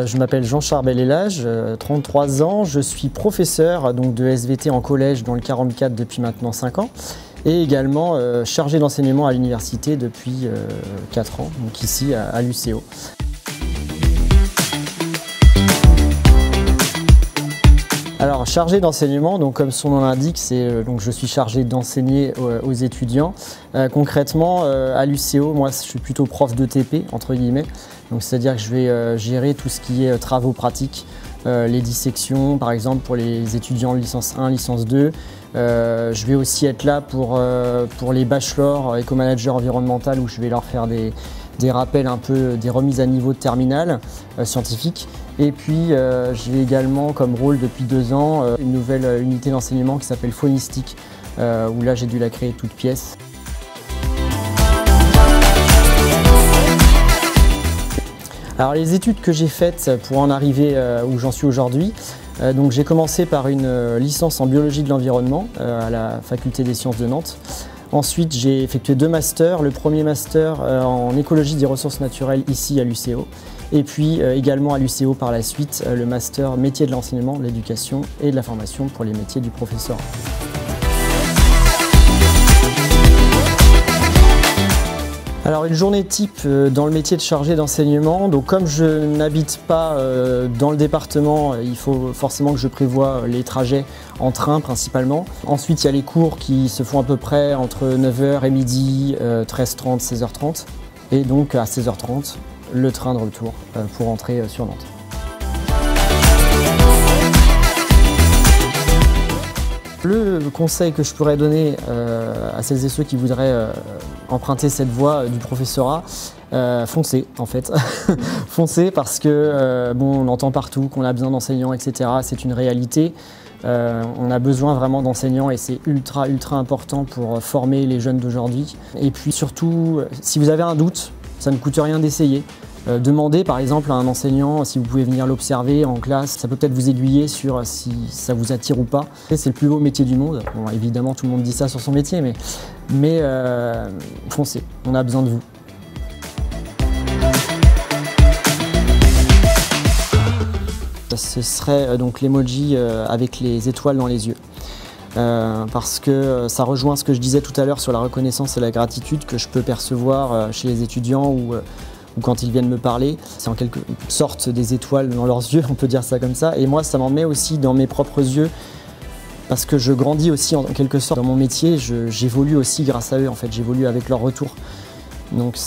Je m'appelle Jean Charbel-Elage, 33 ans, je suis professeur donc, de SVT en collège dans le 44 depuis maintenant 5 ans et également chargé d'enseignement à l'université depuis 4 ans, donc ici à l'UCO. Alors chargé d'enseignement, donc comme son nom l'indique, je suis chargé d'enseigner aux étudiants. Concrètement, à l'UCO, moi je suis plutôt prof d'ETP entre guillemets, donc c'est-à-dire que je vais gérer tout ce qui est travaux pratiques, les dissections par exemple pour les étudiants de licence 1, licence 2. Je vais aussi être là pour les bachelors éco-managers environnemental où je vais leur faire des rappels un peu, des remises à niveau de terminale scientifique. Et puis j'ai également comme rôle depuis 2 ans une nouvelle unité d'enseignement qui s'appelle Phonistique, où là j'ai dû la créer toute pièce. Alors les études que j'ai faites pour en arriver où j'en suis aujourd'hui, donc j'ai commencé par une licence en biologie de l'environnement à la faculté des sciences de Nantes. Ensuite, j'ai effectué 2 masters. Le premier master en écologie des ressources naturelles ici à l'UCO. Et puis également à l'UCO par la suite, le master métier de l'enseignement, de l'éducation et de la formation pour les métiers du professeur. Alors une journée type dans le métier de chargé d'enseignement, donc comme je n'habite pas dans le département, il faut forcément que je prévoie les trajets en train principalement. Ensuite il y a les cours qui se font à peu près entre 9h et midi, 13h30, 16h30 et donc à 16h30 le train de retour pour rentrer sur Nantes. Le conseil que je pourrais donner à celles et ceux qui voudraient emprunter cette voie du professorat, foncez en fait. Foncez parce que bon, on entend partout qu'on a besoin d'enseignants, etc. C'est une réalité. On a besoin vraiment d'enseignants et c'est ultra important pour former les jeunes d'aujourd'hui. Et puis surtout, si vous avez un doute, ça ne coûte rien d'essayer. Demandez par exemple à un enseignant si vous pouvez venir l'observer en classe, ça peut peut-être vous aiguiller sur si ça vous attire ou pas. C'est le plus beau métier du monde, bon, évidemment tout le monde dit ça sur son métier, mais foncez, on a besoin de vous. Ce serait donc l'emoji avec les étoiles dans les yeux. Parce que ça rejoint ce que je disais tout à l'heure sur la reconnaissance et la gratitude que je peux percevoir chez les étudiants ou quand ils viennent me parler. C'est en quelque sorte des étoiles dans leurs yeux, on peut dire ça comme ça. Et moi, ça m'en met aussi dans mes propres yeux parce que je grandis aussi en quelque sorte dans mon métier. J'évolue aussi grâce à eux, en fait. J'évolue avec leur retour. Donc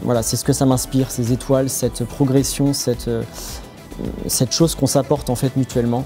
voilà, c'est ce que ça m'inspire, ces étoiles, cette progression, cette chose qu'on s'apporte en fait mutuellement.